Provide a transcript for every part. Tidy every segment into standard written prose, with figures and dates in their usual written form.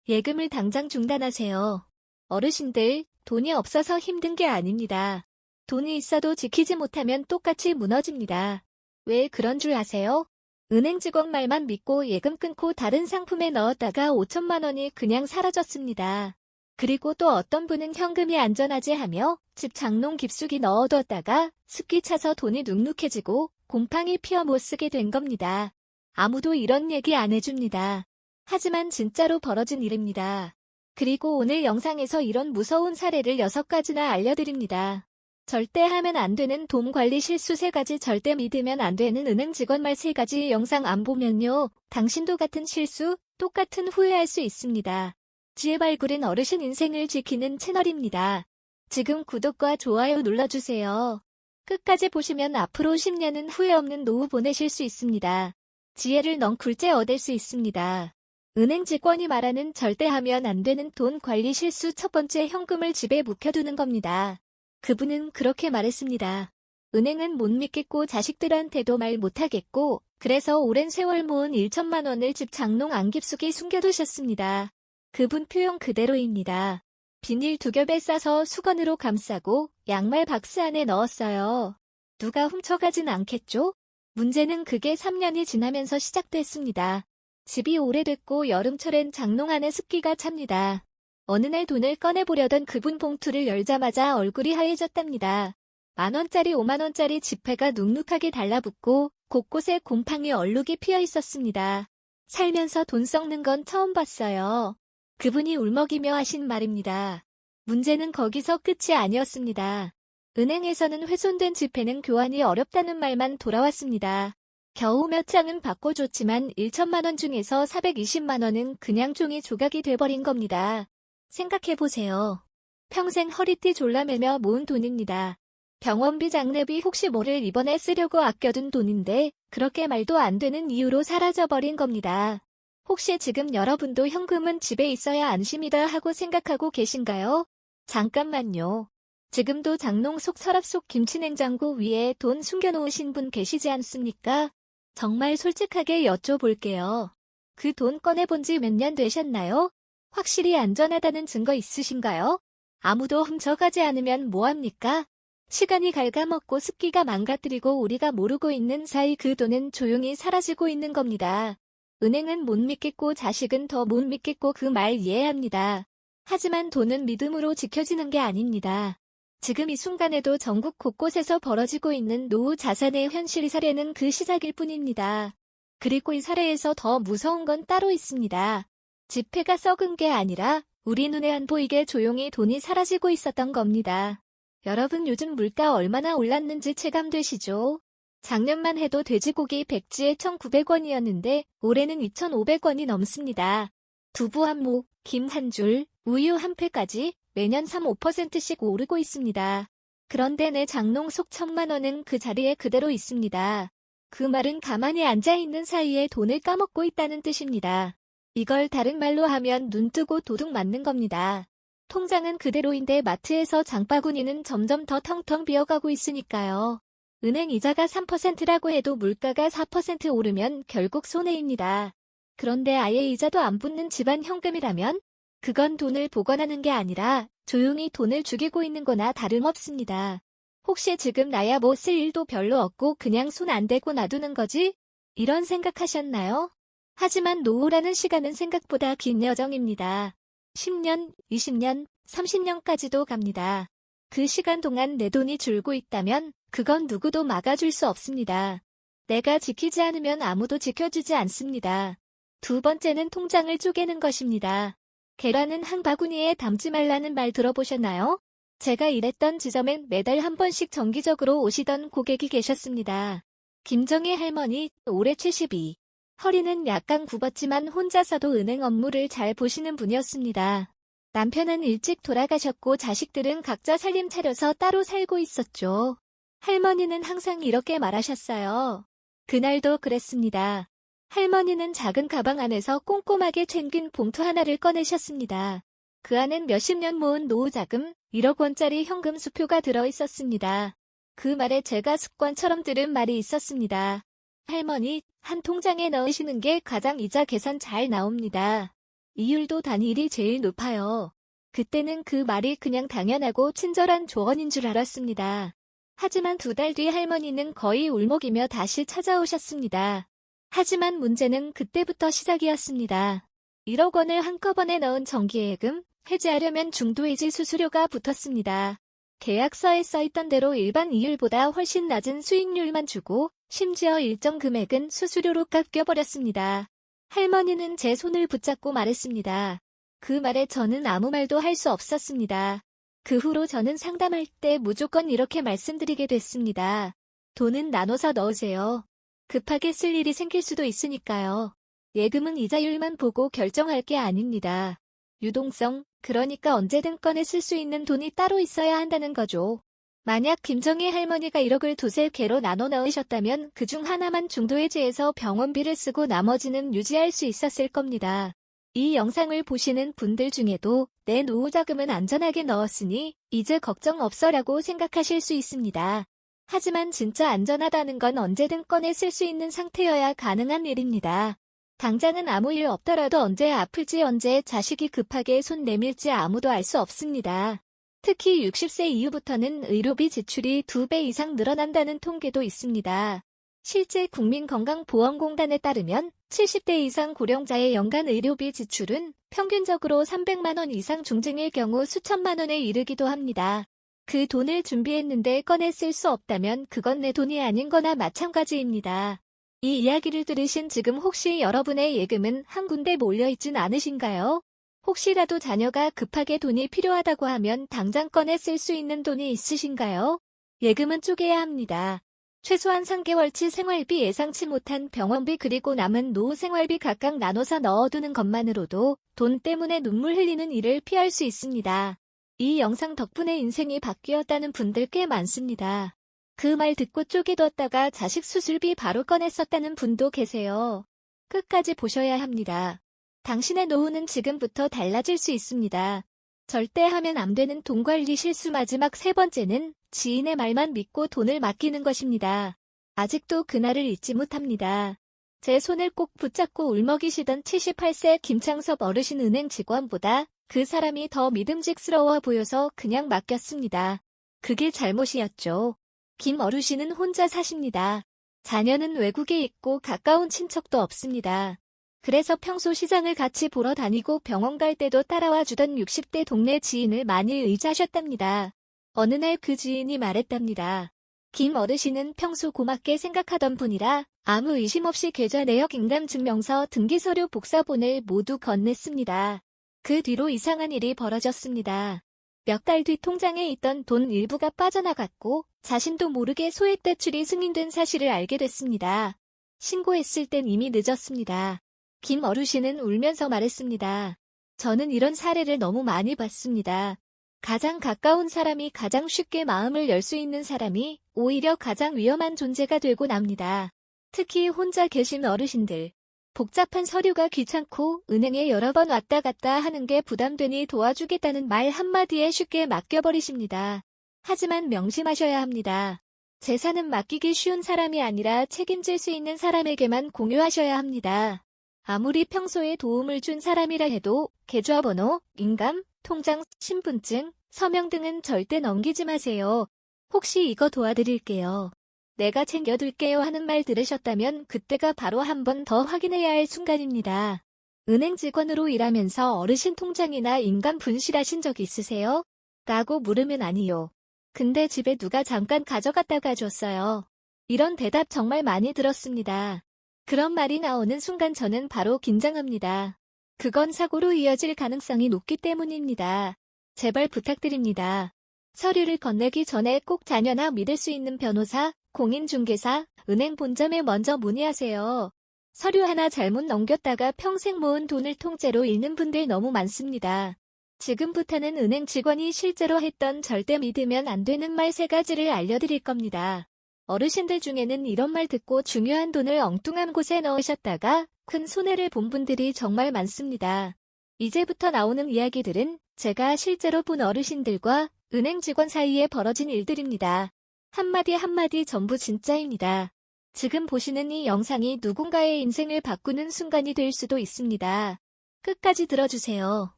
예금을 당장 중단하세요. 어르신들, 돈이 없어서 힘든 게 아닙니다. 돈이 있어도 지키지 못하면 똑같이 무너집니다. 왜 그런 줄 아세요? 은행 직원 말만 믿고 예금 끊고 다른 상품에 넣었다가 5천만 원이 그냥 사라졌습니다. 그리고 또 어떤 분은 현금이 안전하지 하며 집 장롱 깊숙이 넣어뒀다가 습기 차서 돈이 눅눅해지고 곰팡이 피어 못 쓰게 된 겁니다. 아무도 이런 얘기 안 해줍니다. 하지만 진짜로 벌어진 일입니다. 그리고 오늘 영상에서 이런 무서운 사례를 6가지나 알려드립니다. 절대 하면 안 되는 돈 관리 실수 3가지, 절대 믿으면 안 되는 은행 직원 말 3가지. 영상 안 보면요, 당신도 같은 실수, 똑같은 후회할 수 있습니다. 지혜발굴은 어르신 인생을 지키는 채널입니다. 지금 구독과 좋아요 눌러주세요. 끝까지 보시면 앞으로 10년은 후회 없는 노후 보내실 수 있습니다. 지혜를 넝쿨째 얻을 수 있습니다. 은행 직원이 말하는 절대 하면 안 되는 돈 관리 실수, 첫 번째, 현금을 집에 묵혀두는 겁니다. 그분은 그렇게 말했습니다. 은행은 못 믿겠고 자식들한테도 말 못하겠고 그래서 오랜 세월 모은 1천만 원을 집 장롱 안 깊숙이 숨겨두셨습니다. 그분 표현 그대로입니다. 비닐 2겹에 싸서 수건으로 감싸고 양말 박스 안에 넣었어요. 누가 훔쳐가진 않겠죠? 문제는 그게 3년이 지나면서 시작됐습니다. 집이 오래됐고 여름철엔 장롱 안에 습기가 찹니다. 어느 날 돈을 꺼내보려던 그분 봉투를 열자마자 얼굴이 하얘졌답니다. 10,000원짜리 50,000원짜리 지폐가 눅눅하게 달라붙고 곳곳에 곰팡이 얼룩이 피어 있었습니다. 살면서 돈 썩는 건 처음 봤어요. 그분이 울먹이며 하신 말입니다. 문제는 거기서 끝이 아니었습니다. 은행에서는 훼손된 지폐는 교환이 어렵다는 말만 돌아왔습니다. 겨우 몇 장은 바꿔줬지만 1천만 원 중에서 420만 원은 그냥 종이 조각이 돼버린 겁니다. 생각해보세요. 평생 허리띠 졸라매며 모은 돈입니다. 병원비, 장례비, 혹시 모를 이번에 쓰려고 아껴둔 돈인데 그렇게 말도 안 되는 이유로 사라져버린 겁니다. 혹시 지금 여러분도 현금은 집에 있어야 안심이다 하고 생각하고 계신가요? 잠깐만요. 지금도 장롱 속, 서랍 속, 김치냉장고 위에 돈 숨겨놓으신 분 계시지 않습니까? 정말 솔직하게 여쭤볼게요. 그 돈 꺼내본 지 몇 년 되셨나요? 확실히 안전하다는 증거 있으신가요? 아무도 훔쳐가지 않으면 뭐합니까? 시간이 갉아먹고 습기가 망가뜨리고 우리가 모르고 있는 사이 그 돈은 조용히 사라지고 있는 겁니다. 은행은 못 믿겠고 자식은 더 못 믿겠고 그 말 이해합니다. 하지만 돈은 믿음으로 지켜지는 게 아닙니다. 지금 이 순간에도 전국 곳곳에서 벌어지고 있는 노후 자산의 현실 사례는 그 시작일 뿐입니다. 그리고 이 사례에서 더 무서운 건 따로 있습니다. 지폐가 썩은 게 아니라 우리 눈에 안 보이게 조용히 돈이 사라지고 있었던 겁니다. 여러분, 요즘 물가 얼마나 올랐는지 체감되시죠? 작년만 해도 돼지고기 백지에 1,900원이었는데 올해는 2,500원이 넘습니다. 두부 한 목, 김 한 줄, 우유 한 팩까지 매년 3~5%씩 오르고 있습니다. 그런데 내 장롱 속 1,000만 원은 그 자리에 그대로 있습니다. 그 말은 가만히 앉아있는 사이에 돈을 까먹고 있다는 뜻입니다. 이걸 다른 말로 하면 눈 뜨고 도둑 맞는 겁니다. 통장은 그대로인데 마트에서 장바구니는 점점 더 텅텅 비어가고 있으니까요. 은행 이자가 3%라고 해도 물가가 4% 오르면 결국 손해입니다. 그런데 아예 이자도 안 붙는 집안 현금이라면 그건 돈을 보관하는 게 아니라 조용히 돈을 죽이고 있는 거나 다름없습니다. 혹시 지금 나야 뭐 쓸 일도 별로 없고 그냥 손 안 대고 놔두는 거지? 이런 생각하셨나요? 하지만 노후라는 시간은 생각보다 긴 여정입니다. 10년, 20년, 30년까지도 갑니다. 그 시간 동안 내 돈이 줄고 있다면 그건 누구도 막아줄 수 없습니다. 내가 지키지 않으면 아무도 지켜주지 않습니다. 두 번째는 통장을 쪼개는 것입니다. 계란은 한 바구니에 담지 말라는 말 들어보셨나요? 제가 일했던 지점엔 매달 한 번씩 정기적으로 오시던 고객이 계셨습니다. 김정희 할머니, 올해 72. 허리는 약간 굽었지만 혼자서도 은행 업무를 잘 보시는 분이었습니다. 남편은 일찍 돌아가셨고 자식들은 각자 살림 차려서 따로 살고 있었죠. 할머니는 항상 이렇게 말하셨어요. 그날도 그랬습니다. 할머니는 작은 가방 안에서 꼼꼼하게 챙긴 봉투 하나를 꺼내셨습니다. 그 안엔 몇십 년 모은 노후자금 1억 원짜리 현금 수표가 들어있었습니다. 그 말에 제가 습관처럼 들은 말이 있었습니다. 할머니, 한 통장에 넣으시는 게 가장 이자 계산 잘 나옵니다. 이율도 단일이 제일 높아요. 그때는 그 말이 그냥 당연하고 친절한 조언인 줄 알았습니다. 하지만 2달 뒤 할머니는 거의 울먹이며 다시 찾아오셨습니다. 하지만 문제는 그때부터 시작이었습니다. 1억 원을 한꺼번에 넣은 정기예금, 해지하려면 중도해지 수수료가 붙었습니다. 계약서에 써있던 대로 일반 이율보다 훨씬 낮은 수익률만 주고 심지어 일정 금액은 수수료로 깎여버렸습니다. 할머니는 제 손을 붙잡고 말했습니다. 그 말에 저는 아무 말도 할 수 없었습니다. 그 후로 저는 상담할 때 무조건 이렇게 말씀드리게 됐습니다. 돈은 나눠서 넣으세요. 급하게 쓸 일이 생길 수도 있으니까요. 예금은 이자율만 보고 결정할 게 아닙니다. 유동성, 그러니까 언제든 꺼내 쓸 수 있는 돈이 따로 있어야 한다는 거죠. 만약 김정희 할머니가 1억을 2~3개로 나눠 넣으셨다면 그중 하나만 중도해지해서 병원비를 쓰고 나머지는 유지할 수 있었을 겁니다. 이 영상을 보시는 분들 중에도 내 노후자금은 안전하게 넣었으니 이제 걱정 없어라고 생각하실 수 있습니다. 하지만 진짜 안전하다는 건 언제든 꺼내 쓸 수 있는 상태여야 가능한 일입니다. 당장은 아무 일 없더라도 언제 아플지 언제 자식이 급하게 손 내밀지 아무도 알 수 없습니다. 특히 60세 이후부터는 의료비 지출이 2배 이상 늘어난다는 통계도 있습니다. 실제 국민건강보험공단에 따르면 70대 이상 고령자의 연간 의료비 지출은 평균적으로 300만 원 이상 중증일 경우 수천만 원에 이르기도 합니다. 그 돈을 준비했는데 꺼내 쓸 수 없다면 그건 내 돈이 아닌 거나 마찬가지입니다. 이 이야기를 들으신 지금 혹시 여러분의 예금은 한 군데 몰려있진 않으신가요? 혹시라도 자녀가 급하게 돈이 필요하다고 하면 당장 꺼내 쓸 수 있는 돈이 있으신가요? 예금은 쪼개야 합니다. 최소한 3개월치 생활비 예상치 못한 병원비 그리고 남은 노후 생활비 각각 나눠서 넣어두는 것만으로도 돈 때문에 눈물 흘리는 일을 피할 수 있습니다. 이 영상 덕분에 인생이 바뀌었다는 분들 꽤 많습니다. 그 말 듣고 쪼개뒀다가 자식 수술비 바로 꺼내 썼다는 분도 계세요. 끝까지 보셔야 합니다. 당신의 노후는 지금부터 달라질 수 있습니다. 절대 하면 안 되는 돈 관리 실수 마지막 3번째는 지인의 말만 믿고 돈을 맡기는 것입니다. 아직도 그날을 잊지 못합니다. 제 손을 꼭 붙잡고 울먹이시던 78세 김창섭 어르신 은행 직원보다 그 사람이 더 믿음직스러워 보여서 그냥 맡겼습니다. 그게 잘못이었죠. 김 어르신은 혼자 사십니다. 자녀는 외국에 있고 가까운 친척도 없습니다. 그래서 평소 시장을 같이 보러 다니고 병원 갈 때도 따라와 주던 60대 동네 지인을 많이 의지하셨답니다. 어느 날 그 지인이 말했답니다. 김 어르신은 평소 고맙게 생각하던 분이라 아무 의심 없이 계좌 내역 인감증명서 등기서류 복사본을 모두 건넸습니다. 그 뒤로 이상한 일이 벌어졌습니다. 몇 달 뒤 통장에 있던 돈 일부가 빠져나갔고 자신도 모르게 소액 대출이 승인된 사실을 알게 됐습니다. 신고했을 땐 이미 늦었습니다. 김 어르신은 울면서 말했습니다. 저는 이런 사례를 너무 많이 봤습니다. 가장 가까운 사람이 가장 쉽게 마음을 열 수 있는 사람이 오히려 가장 위험한 존재가 되고 납니다. 특히 혼자 계신 어르신들. 복잡한 서류가 귀찮고 은행에 여러 번 왔다 갔다 하는 게 부담되니 도와주겠다는 말 한마디에 쉽게 맡겨버리십니다. 하지만 명심하셔야 합니다. 재산은 맡기기 쉬운 사람이 아니라 책임질 수 있는 사람에게만 공유하셔야 합니다. 아무리 평소에 도움을 준 사람이라 해도 계좌번호, 인감, 통장, 신분증, 서명 등은 절대 넘기지 마세요. 혹시 이거 도와드릴게요. 내가 챙겨둘게요 하는 말 들으셨다면 그때가 바로 한 번 더 확인해야 할 순간입니다. 은행 직원으로 일하면서 어르신 통장이나 인감 분실하신 적 있으세요? 라고 물으면 아니요. 근데 집에 누가 잠깐 가져갔다가 줬어요. 이런 대답 정말 많이 들었습니다. 그런 말이 나오는 순간 저는 바로 긴장합니다. 그건 사고로 이어질 가능성이 높기 때문입니다. 제발 부탁드립니다. 서류를 건네기 전에 꼭 자녀나 믿을 수 있는 변호사, 공인중개사, 은행 본점에 먼저 문의하세요. 서류 하나 잘못 넘겼다가 평생 모은 돈을 통째로 잃는 분들 너무 많습니다. 지금부터는 은행 직원이 실제로 했던 절대 믿으면 안 되는 말 3가지를 알려드릴 겁니다. 어르신들 중에는 이런 말 듣고 중요한 돈을 엉뚱한 곳에 넣으셨다가 큰 손해를 본 분들이 정말 많습니다. 이제부터 나오는 이야기들은 제가 실제로 본 어르신들과 은행 직원 사이에 벌어진 일들입니다. 한마디 한마디 전부 진짜입니다. 지금 보시는 이 영상이 누군가의 인생을 바꾸는 순간이 될 수도 있습니다. 끝까지 들어주세요.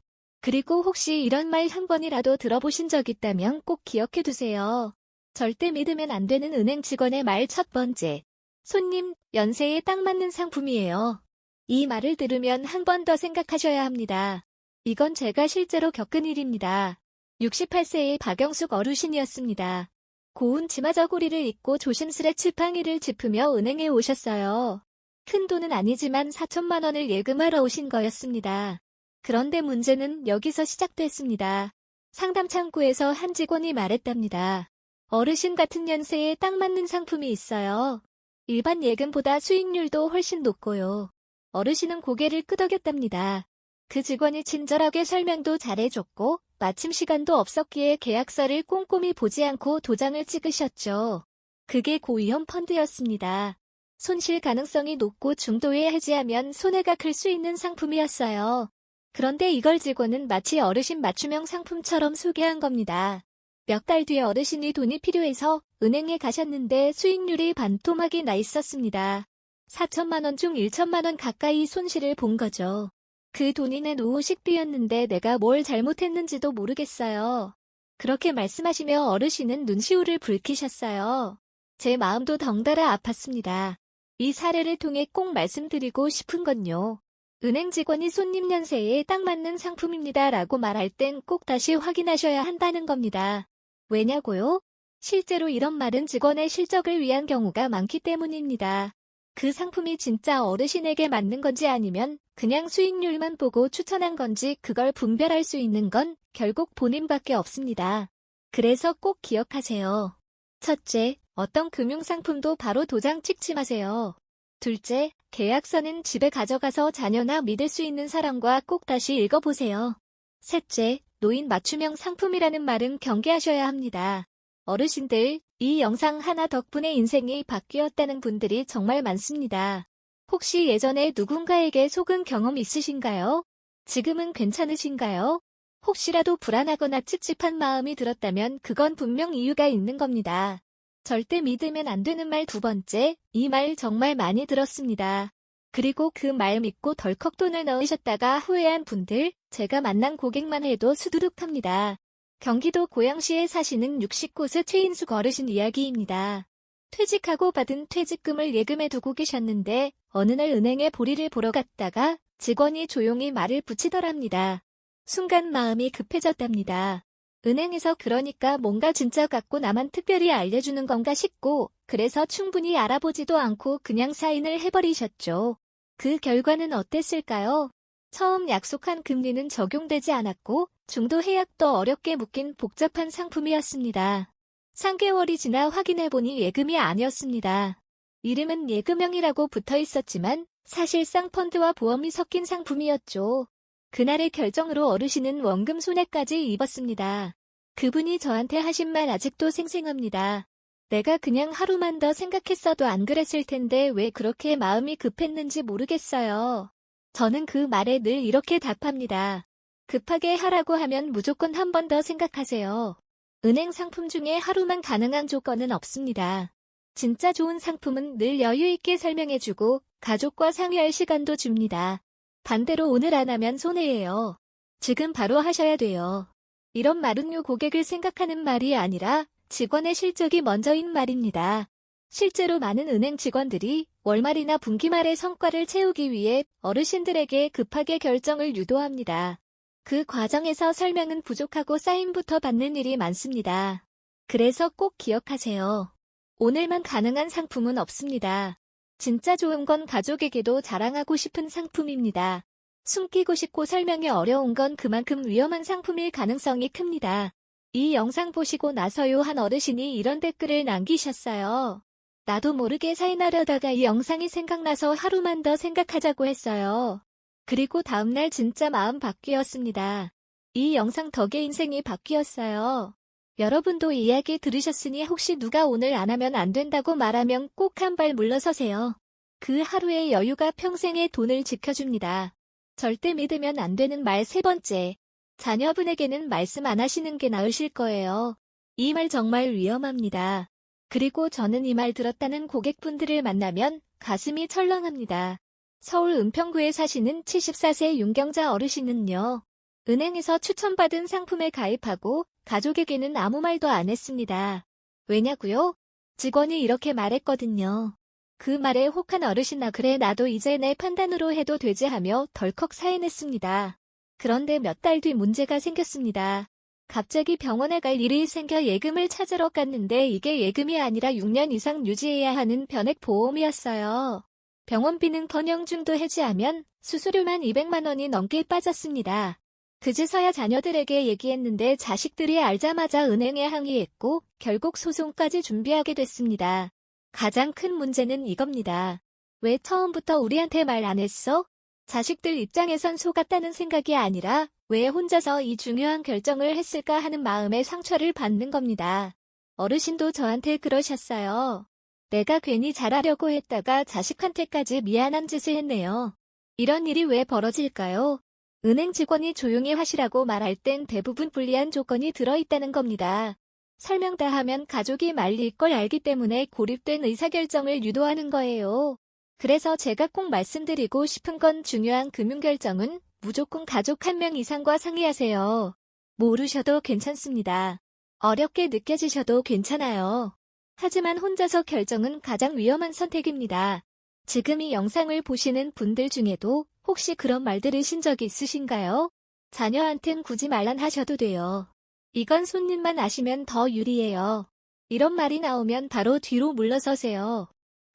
그리고 혹시 이런 말 한 번이라도 들어보신 적 있다면 꼭 기억해 두세요. 절대 믿으면 안 되는 은행 직원의 말 첫 번째. 손님, 연세에 딱 맞는 상품이에요. 이 말을 들으면 한 번 더 생각하셔야 합니다. 이건 제가 실제로 겪은 일입니다. 68세의 박영숙 어르신이었습니다. 고운 치마 저고리를 입고 조심스레 지팡이를 짚으며 은행에 오셨어요. 큰 돈은 아니지만 4천만 원을 예금하러 오신 거였습니다. 그런데 문제는 여기서 시작됐습니다. 상담 창구에서 한 직원이 말했답니다. 어르신 같은 연세에 딱 맞는 상품이 있어요. 일반 예금보다 수익률도 훨씬 높고요. 어르신은 고개를 끄덕였답니다. 그 직원이 친절하게 설명도 잘해줬고 마침 시간도 없었기에 계약서를 꼼꼼히 보지 않고 도장을 찍으셨죠. 그게 고위험 펀드였습니다. 손실 가능성이 높고 중도에 해지하면 손해가 클 수 있는 상품이었어요. 그런데 이걸 직원은 마치 어르신 맞춤형 상품처럼 소개한 겁니다. 몇 달 뒤에 어르신이 돈이 필요해서 은행에 가셨는데 수익률이 반토막이 나 있었습니다. 4천만 원 중 1천만 원 가까이 손실을 본 거죠. 그 돈이 낸 오후 식비였는데 내가 뭘 잘못했는지도 모르겠어요. 그렇게 말씀하시며 어르신은 눈시울을 붉히셨어요. 제 마음도 덩달아 아팠습니다. 이 사례를 통해 꼭 말씀드리고 싶은 건요. 은행 직원이 손님 연세에 딱 맞는 상품입니다 라고 말할 땐 꼭 다시 확인하셔야 한다는 겁니다. 왜냐고요? 실제로 이런 말은 직원의 실적을 위한 경우가 많기 때문입니다. 그 상품이 진짜 어르신에게 맞는 건지 아니면 그냥 수익률만 보고 추천한 건지 그걸 분별할 수 있는 건 결국 본인밖에 없습니다. 그래서 꼭 기억하세요. 첫째, 어떤 금융상품도 바로 도장 찍지 마세요. 둘째, 계약서는 집에 가져가서 자녀나 믿을 수 있는 사람과 꼭 다시 읽어보세요. 셋째, 노인 맞춤형 상품이라는 말은 경계하셔야 합니다. 어르신들, 이 영상 하나 덕분에 인생이 바뀌었다는 분들이 정말 많습니다. 혹시 예전에 누군가에게 속은 경험 있으신가요? 지금은 괜찮으신가요? 혹시라도 불안하거나 찝찝한 마음이 들었다면 그건 분명 이유가 있는 겁니다. 절대 믿으면 안 되는 말 두 번째, 이 말 정말 많이 들었습니다. 그리고 그 말 믿고 덜컥 돈을 넣으셨다가 후회한 분들, 제가 만난 고객만 해도 수두룩합니다. 경기도 고양시에 사시는 69세 최인숙 어르신 이야기입니다. 퇴직하고 받은 퇴직금을 예금에 두고 계셨는데 어느 날 은행에 보리를 보러 갔다가 직원이 조용히 말을 붙이더랍니다. 순간 마음이 급해졌답니다. 은행에서 그러니까 뭔가 진짜 같고 나만 특별히 알려주는 건가 싶고 그래서 충분히 알아보지도 않고 그냥 사인을 해버리셨죠. 그 결과는 어땠을까요? 처음 약속한 금리는 적용되지 않았고 중도 해약도 어렵게 묶인 복잡한 상품이었습니다. 3개월이 지나 확인해보니 예금이 아니었습니다. 이름은 예금형이라고 붙어 있었지만 사실상 펀드와 보험이 섞인 상품이었죠. 그날의 결정으로 어르신은 원금 손해까지 입었습니다. 그분이 저한테 하신 말 아직도 생생합니다. 내가 그냥 하루만 더 생각했어도 안 그랬을 텐데 왜 그렇게 마음이 급했는지 모르겠어요. 저는 그 말에 늘 이렇게 답합니다. 급하게 하라고 하면 무조건 한 번 더 생각하세요. 은행 상품 중에 하루만 가능한 조건은 없습니다. 진짜 좋은 상품은 늘 여유 있게 설명해주고 가족과 상의할 시간도 줍니다. 반대로 오늘 안 하면 손해예요. 지금 바로 하셔야 돼요. 이런 말은요 고객을 생각하는 말이 아니라 직원의 실적이 먼저인 말입니다. 실제로 많은 은행 직원들이 월말이나 분기말의 성과를 채우기 위해 어르신들에게 급하게 결정을 유도합니다. 그 과정에서 설명은 부족하고 사인부터 받는 일이 많습니다. 그래서 꼭 기억하세요. 오늘만 가능한 상품은 없습니다. 진짜 좋은 건 가족에게도 자랑하고 싶은 상품입니다. 숨기고 싶고 설명이 어려운 건 그만큼 위험한 상품일 가능성이 큽니다. 이 영상 보시고 나서요 한 어르신이 이런 댓글을 남기셨어요. 나도 모르게 사인하려다가 이 영상이 생각나서 하루만 더 생각하자고 했어요. 그리고 다음날 진짜 마음 바뀌었습니다. 이 영상 덕에 인생이 바뀌었어요. 여러분도 이야기 들으셨으니 혹시 누가 오늘 안 하면 안 된다고 말하면 꼭 한 발 물러서세요. 그 하루의 여유가 평생의 돈을 지켜줍니다. 절대 믿으면 안 되는 말 세 번째. 자녀분에게는 말씀 안 하시는 게 나으실 거예요. 이 말 정말 위험합니다. 그리고 저는 이 말 들었다는 고객분들을 만나면 가슴이 철렁합니다. 서울 은평구에 사시는 74세 윤경자 어르신은요. 은행에서 추천받은 상품에 가입하고 가족에게는 아무 말도 안 했습니다. 왜냐고요? 직원이 이렇게 말했거든요. 그 말에 혹한 어르신 그래 나도 이제 내 판단으로 해도 되지 하며 덜컥 사인했습니다. 그런데 몇 달 뒤 문제가 생겼습니다. 갑자기 병원에 갈 일이 생겨 예금을 찾으러 갔는데 이게 예금이 아니라 6년 이상 유지해야 하는 변액보험이었어요. 병원비는커녕 중도 해지하면 수수료만 200만 원이 넘게 빠졌습니다. 그제서야 자녀들에게 얘기했는데 자식들이 알자마자 은행에 항의했고 결국 소송까지 준비하게 됐습니다. 가장 큰 문제는 이겁니다. 왜 처음부터 우리한테 말 안 했어? 자식들 입장에선 속았다는 생각이 아니라 왜 혼자서 이 중요한 결정을 했을까 하는 마음의 상처를 받는 겁니다. 어르신도 저한테 그러셨어요. 내가 괜히 잘하려고 했다가 자식한테까지 미안한 짓을 했네요. 이런 일이 왜 벌어질까요? 은행 직원이 조용히 하시라고 말할 땐 대부분 불리한 조건이 들어있다는 겁니다. 설명 다 하면 가족이 말릴 걸 알기 때문에 고립된 의사결정을 유도하는 거예요. 그래서 제가 꼭 말씀드리고 싶은 건 중요한 금융결정은 무조건 가족 한 명 이상과 상의하세요. 모르셔도 괜찮습니다. 어렵게 느껴지셔도 괜찮아요. 하지만 혼자서 결정은 가장 위험한 선택입니다. 지금 이 영상을 보시는 분들 중에도 혹시 그런 말 들으신 적 있으신가요? 자녀한텐 굳이 말 안 하셔도 돼요. 이건 손님만 아시면 더 유리해요. 이런 말이 나오면 바로 뒤로 물러서세요.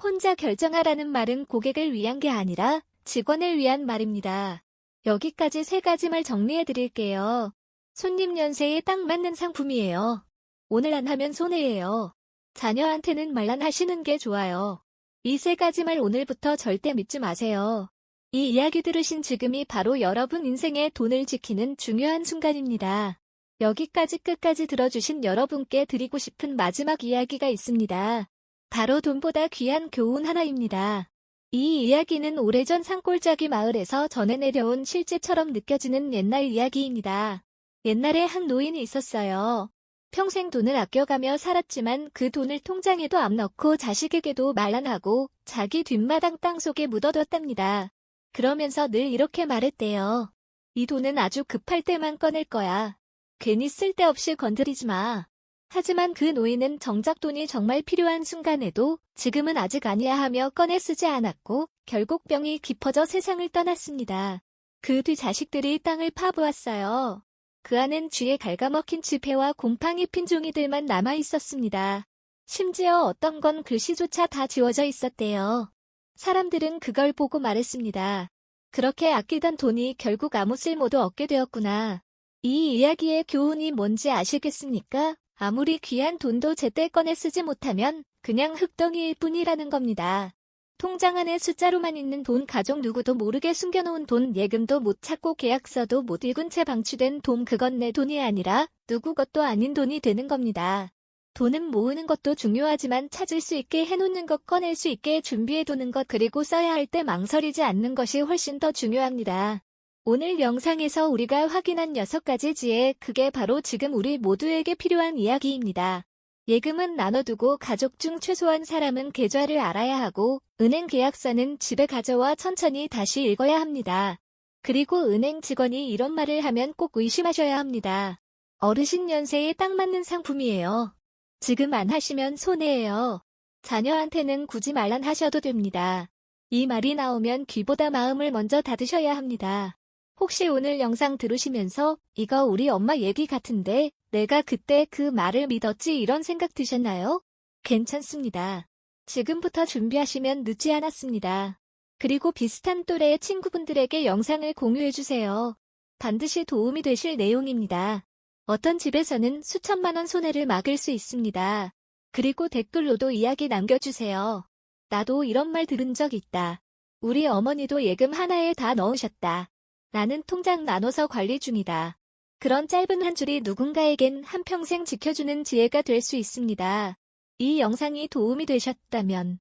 혼자 결정하라는 말은 고객을 위한 게 아니라 직원을 위한 말입니다. 여기까지 3가지 정리해 드릴게요. 손님 연세에 딱 맞는 상품이에요. 오늘 안 하면 손해예요. 자녀한테는 말 안 하시는 게 좋아요. 이 3가지 오늘부터 절대 믿지 마세요. 이 이야기 들으신 지금이 바로 여러분 인생의 돈을 지키는 중요한 순간입니다. 여기까지 끝까지 들어주신 여러분께 드리고 싶은 마지막 이야기가 있습니다. 바로 돈보다 귀한 교훈 하나입니다. 이 이야기는 오래전 산골짜기 마을에서 전해 내려온 실제처럼 느껴지는 옛날 이야기입니다. 옛날에 한 노인이 있었어요. 평생 돈을 아껴가며 살았지만 그 돈을 통장에도 안 넣고 자식에게도 말 안 하고 자기 뒷마당 땅속에 묻어뒀답니다. 그러면서 늘 이렇게 말했대요. 이 돈은 아주 급할 때만 꺼낼 거야. 괜히 쓸데없이 건드리지 마. 하지만 그 노인은 정작 돈이 정말 필요한 순간에도 지금은 아직 아니야 하며 꺼내 쓰지 않았고 결국 병이 깊어져 세상을 떠났습니다. 그 뒤 자식들이 땅을 파보았어요. 그 안엔 쥐에 갉아먹힌 지폐와 곰팡이 핀 종이들만 남아있었습니다. 심지어 어떤 건 글씨조차 다 지워져 있었대요. 사람들은 그걸 보고 말했습니다. 그렇게 아끼던 돈이 결국 아무 쓸모도 없게 되었구나. 이 이야기의 교훈이 뭔지 아시겠습니까? 아무리 귀한 돈도 제때 꺼내 쓰지 못하면 그냥 흙덩이일 뿐이라는 겁니다. 통장 안에 숫자로만 있는 돈, 가족 누구도 모르게 숨겨놓은 돈, 예금도 못 찾고 계약서도 못 읽은 채 방치된 돈, 그건 내 돈이 아니라 누구 것도 아닌 돈이 되는 겁니다. 돈은 모으는 것도 중요하지만 찾을 수 있게 해놓는 것, 꺼낼 수 있게 준비해두는 것, 그리고 써야 할 때 망설이지 않는 것이 훨씬 더 중요합니다. 오늘 영상에서 우리가 확인한 6가지 지혜, 그게 바로 지금 우리 모두에게 필요한 이야기입니다. 예금은 나눠두고 가족 중 최소한 사람은 계좌를 알아야 하고 은행 계약서는 집에 가져와 천천히 다시 읽어야 합니다. 그리고 은행 직원이 이런 말을 하면 꼭 의심하셔야 합니다. 어르신 연세에 딱 맞는 상품이에요. 지금 안 하시면 손해예요. 자녀한테는 굳이 말 안 하셔도 됩니다. 이 말이 나오면 귀보다 마음을 먼저 닫으셔야 합니다. 혹시 오늘 영상 들으시면서 이거 우리 엄마 얘기 같은데 내가 그때 그 말을 믿었지 이런 생각 드셨나요? 괜찮습니다. 지금부터 준비하시면 늦지 않았습니다. 그리고 비슷한 또래의 친구분들에게 영상을 공유해주세요. 반드시 도움이 되실 내용입니다. 어떤 집에서는 수천만 원 손해를 막을 수 있습니다. 그리고 댓글로도 이야기 남겨주세요. 나도 이런 말 들은 적 있다. 우리 어머니도 예금 하나에 다 넣으셨다. 나는 통장 나눠서 관리 중이다. 그런 짧은 한 줄이 누군가에겐 한평생 지켜주는 지혜가 될 수 있습니다. 이 영상이 도움이 되셨다면